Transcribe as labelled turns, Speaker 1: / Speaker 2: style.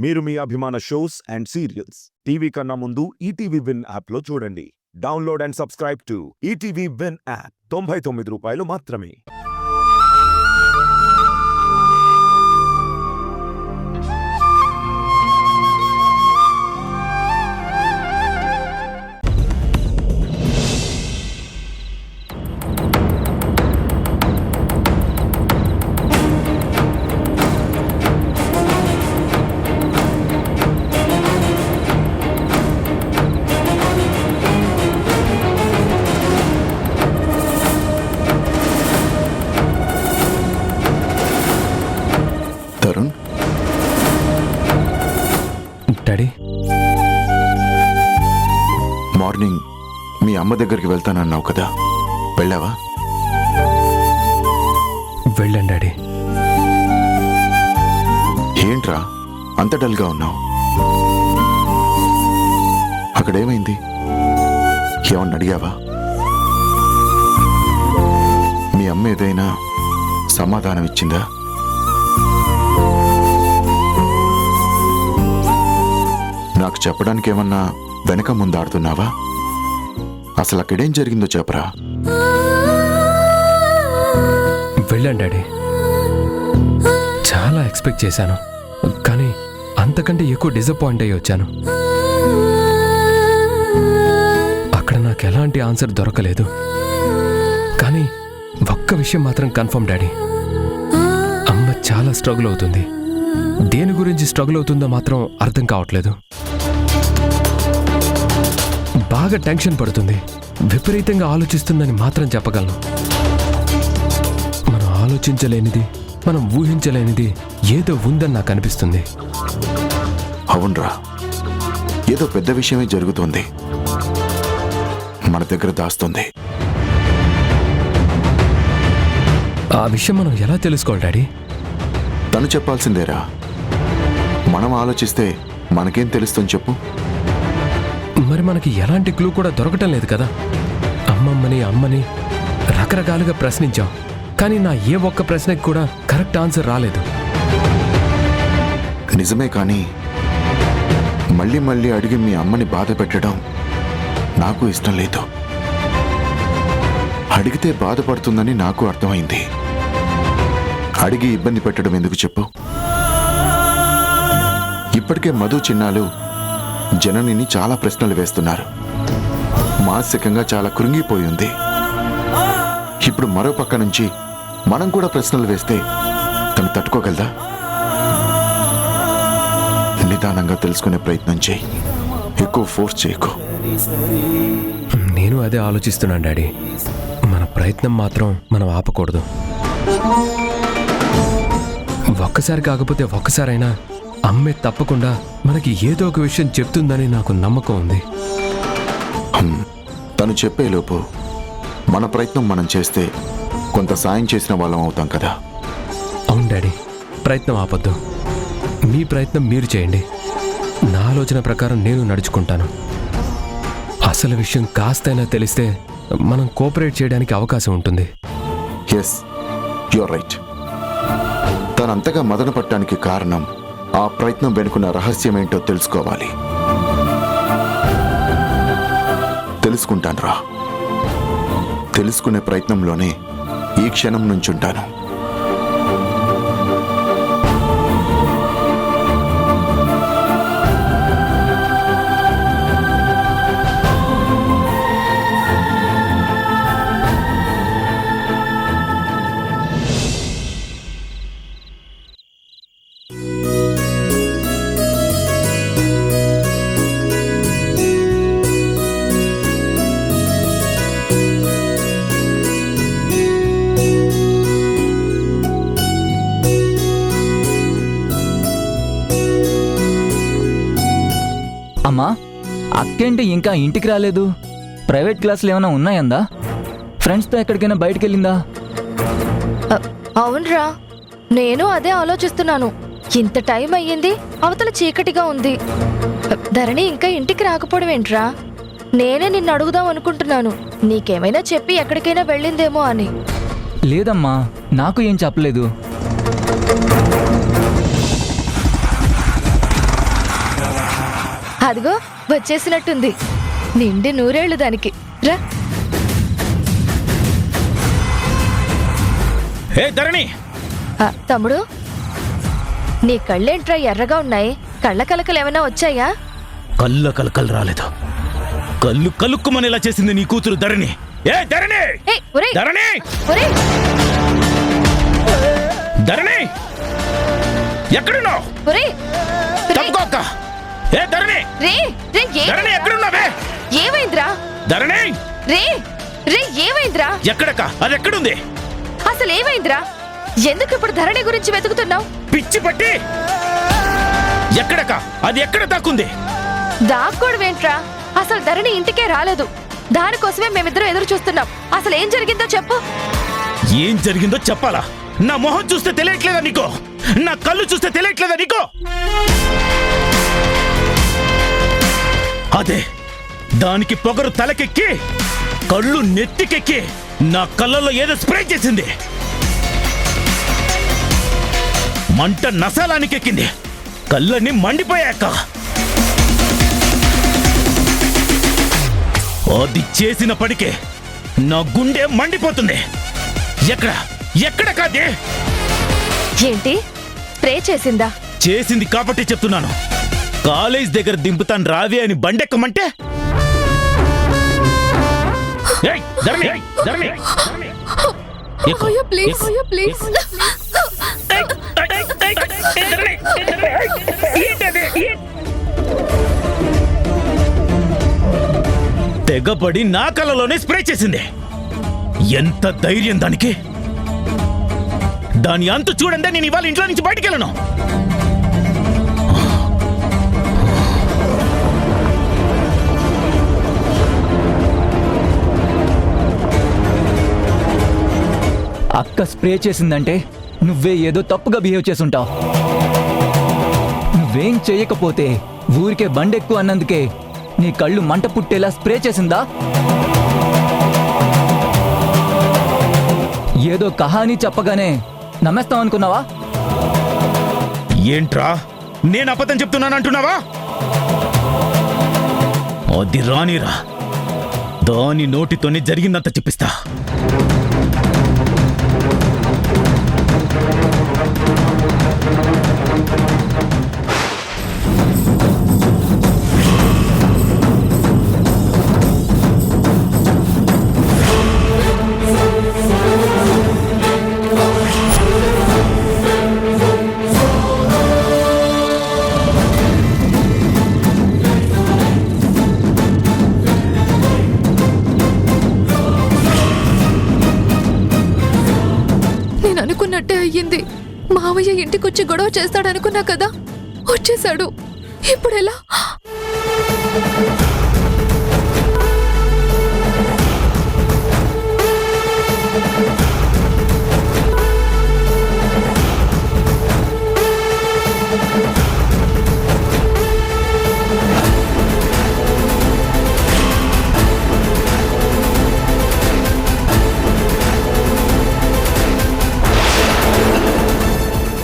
Speaker 1: మీరు మీ అభిమాన shows and serials TV కన్నా ముందు ఈటీవీ విన్ యాప్లో చూడండి. Download and subscribe to ETV win app. 99 రూపాయలు మాత్రమే.
Speaker 2: తరుణ్,
Speaker 3: డాడీ,
Speaker 2: మార్నింగ్ మీ అమ్మ దగ్గరికి వెళ్తానన్నావు కదా, వెళ్ళావా?
Speaker 3: వెళ్ళాను డాడీ.
Speaker 2: ఏంట్రా అంత డల్గా ఉన్నావు? అక్కడేమైంది? ఏమన్నా అడిగావా? మీ అమ్మ ఏదైనా సమాధానం ఇచ్చిందా? నాకు చెప్పడానికి ఏమన్నా వెనక ముందాడుతున్నావా? అసలు అక్కడేం జరిగిందో చెప్పరా.
Speaker 3: వెళ్ళాను డాడీ. చాలా ఎక్స్పెక్ట్ చేశాను, కానీ అంతకంటే ఎక్కువ డిసప్పాయింట్ అయ్యి వచ్చాను. అక్కడ నాకు ఎలాంటి ఆన్సర్ దొరకలేదు. కానీ ఒక్క విషయం మాత్రం కన్ఫర్మ్ డాడీ, అమ్మ చాలా స్ట్రగుల్ అవుతుంది. దేని గురించి స్ట్రగుల్ అవుతుందో మాత్రం అర్థం కావట్లేదు. బాగా టెన్షన్ పడుతుంది, విపరీతంగా ఆలోచిస్తుందని మాత్రం చెప్పగలను. మనం ఆలోచించలేనిది, మనం ఊహించలేనిది ఏదో ఉందని నాకు అనిపిస్తుంది.
Speaker 2: అవునరా, ఏదో పెద్ద విషయమే జరుగుతోంది, మన దగ్గర దాస్తుంది.
Speaker 3: ఆ విషయం మనం ఎలా తెలుసుకోవాలి డాడీ?
Speaker 2: తను చెప్పాల్సిందేరా. మనం ఆలోచిస్తే మనకేం తెలుస్తుంది చెప్పు?
Speaker 3: మరి మనకి ఎలాంటి క్లూ కూడా దొరకటం లేదు కదా. అమ్మని రకరకాలుగా ప్రశ్నించాం, కానీ నా ఏ ఒక్క ప్రశ్నకి కూడా కరెక్ట్ ఆన్సర్ రాలేదు.
Speaker 2: నిజమే, కానీ మళ్ళీ మళ్ళీ అడిగి మీ అమ్మని బాధ పెట్టడం నాకు ఇష్టం లేదు. అడిగితే బాధపడుతుందని నాకు అర్థమైంది. అడిగి ఇబ్బంది పెట్టడం ఎందుకు చెప్పు? ఇప్పటికే మధు, చిన్నాలు జననిని చాలా ప్రశ్నలు వేస్తున్నారు. మానసికంగా చాలా కృంగిపోయి ఉంది. ఇప్పుడు మరో పక్క నుంచి మనం కూడా ప్రశ్నలు వేస్తే తను తట్టుకోగలదా? నిదానంగా తెలుసుకునే ప్రయత్నం చేయి, ఎక్కువ ఫోర్స్ చేయకు.
Speaker 3: నేను అదే ఆలోచిస్తున్నాను డాడీ. మన ప్రయత్నం మాత్రం మనం ఆపకూడదు. ఒక్కసారి కాకపోతే ఒక్కసారైనా అమ్మే తప్పకుండా మనకి ఏదో ఒక విషయం చెప్తుందని నాకు నమ్మకం ఉంది.
Speaker 2: తను చెప్పేలోపు మన ప్రయత్నం మనం చేస్తే కొంత సాయం చేసిన వాళ్ళం అవుతాం కదా.
Speaker 3: అవును డాడీ, ప్రయత్నం ఆపొద్దు. మీ ప్రయత్నం మీరు చేయండి, నా ఆలోచన ప్రకారం నేను నడుచుకుంటాను. అసలు విషయం కాస్తైనా తెలిస్తే మనం కోఆపరేట్ చేయడానికి అవకాశం ఉంటుంది.
Speaker 2: Yes, your right. తనంతగా మదన పట్టడానికి కారణం ఆ ప్రయత్నం వెనుకున్న రహస్యం ఏంటో తెలుసుకోవాలి. తెలుసుకుంటాను రా. తెలుసుకునే ప్రయత్నంలోనే ఈ క్షణం నుంచుంటాను.
Speaker 4: అమ్మా, అక్కేంటి ఇంకా ఇంటికి రాలేదు? ప్రైవేట్ క్లాసులు ఏమైనా ఉన్నాయందా? ఫ్రెండ్స్తో ఎక్కడికైనా బయటికి వెళ్ళిందా?
Speaker 5: అవునరా, నేను అదే ఆలోచిస్తున్నాను. ఇంత టైం అయ్యింది, అవతల చీకటిగా ఉంది. ధరణి ఇంకా ఇంటికి రాకపోవడం ఏంట్రా? నేనే నిన్ను అడుగుదాం అనుకుంటున్నాను, నీకేమైనా చెప్పి ఎక్కడికైనా వెళ్ళిందేమో అని.
Speaker 4: లేదమ్మా, నాకు ఏం చెప్పలేదు.
Speaker 5: అదిగో వచ్చేసినట్టుంది. నిండి నూరేళ్లు దానికి. రా.
Speaker 6: ఏ ధరణి,
Speaker 5: తమ్ముడు, నీ కళ్ళేంట్రా ఎర్రగా ఉన్నాయి? కళ్ళ కలకలు ఏమైనా వచ్చాయా?
Speaker 6: కళ్ళ కలకలు రాలేదు, కళ్ళు కలుక్కుమనేలా చేసింది నీ కూతురు ధరణి. ఏ ధరణి,
Speaker 5: ఏయ్, ఒరేయ్,
Speaker 6: ధరణి,
Speaker 5: ఒరేయ్,
Speaker 6: ధరణి, ఎక్కడున్నావు?
Speaker 5: ఒరేయ్, రేయ్,
Speaker 6: తప్పుకోక్క. ఏ ధరణి,
Speaker 5: రేయ్, రేయ్,
Speaker 6: ధరణి ఎక్కడున్నావే?
Speaker 5: ఏమైందిరా?
Speaker 6: ధరణి,
Speaker 5: ఏమైందిరా?
Speaker 6: ఎక్కడక్క? అది ఎక్కడుంది?
Speaker 5: అసలు ఏమైందిరా? ఎందుకు ఇప్పుడు ధరణి గురించి వెతుకుతున్నావు?
Speaker 6: పిచ్చి పట్టి, ఎక్కడక్క? అది ఎక్కడ దాక్కుంది?
Speaker 5: దాక్కోడవేంట్రా? అసలు ధరణి ఇంటికే రాలేదు. దానికోసమే మేమిద్దరం ఎదురు చూస్తున్నాం. అసలు ఏం జరిగిందో చెప్పు.
Speaker 6: ఏం జరిగిందో చెప్పాలా? నా మొహం చూస్తే తెలియట్లేదా నీకో? నా కళ్ళు చూస్తే తెలియట్లేదా నీకో? అదే, దానికి పొగరు తలకెక్కి కళ్ళు నెత్తికెక్కి నా కళ్ళల్లో ఏదో స్ప్రే చేసింది. మంట నసాలానికి ఎక్కింది, కళ్ళని మండిపోయాక. అది చేసిన పడికే నా గుండె మండిపోతుంది. ఎక్కడ కాదే?
Speaker 5: ఏంటి? స్ప్రే చేసిందా?
Speaker 6: చేసింది కాబట్టి చెప్తున్నాను. కాలేజ్ దగ్గర దింపుతాను రావే అని బండెక్కమంటే, ఏయ్, ధరణి, ధరణి, ధరణి. ఎక్కు, ఎక్కు. ఏయ్, ధరణి, ఏంటది? తెగపడి నా కళ్ళలోనే స్ప్రే చేసింది. ఎంత ధైర్యం దానికి! దాని అంతు చూడండి, నేను ఇవాళ ఇంట్లో నుంచి బయటికి వెళ్ళను.
Speaker 4: అక్క స్ప్రే చేసిందంటే నువ్వే ఏదో తప్పుగా బిహేవ్ చేసుంటావు. నువ్వేం చేయకపోతే ఊరికే బండెక్కు అన్నందుకే నీ కళ్ళు మంట పుట్టేలా స్ప్రే చేసిందా? ఏదో కహానీ చెప్పగానే నమ్మేస్తావనుకున్నావా?
Speaker 6: ఏంట్రా, నేను అబద్ధం చెప్తున్నానంటున్నావా? అది రానిరా, దాని నోటితోనే జరిగిందంత చెప్పిస్తా.
Speaker 5: నేను అనుకున్నట్టే అయ్యింది. మావయ్య ఇంటికొచ్చి గొడవ చేస్తాడనుకున్నా కదా, వచ్చేశాడు. ఇప్పుడు ఎలా?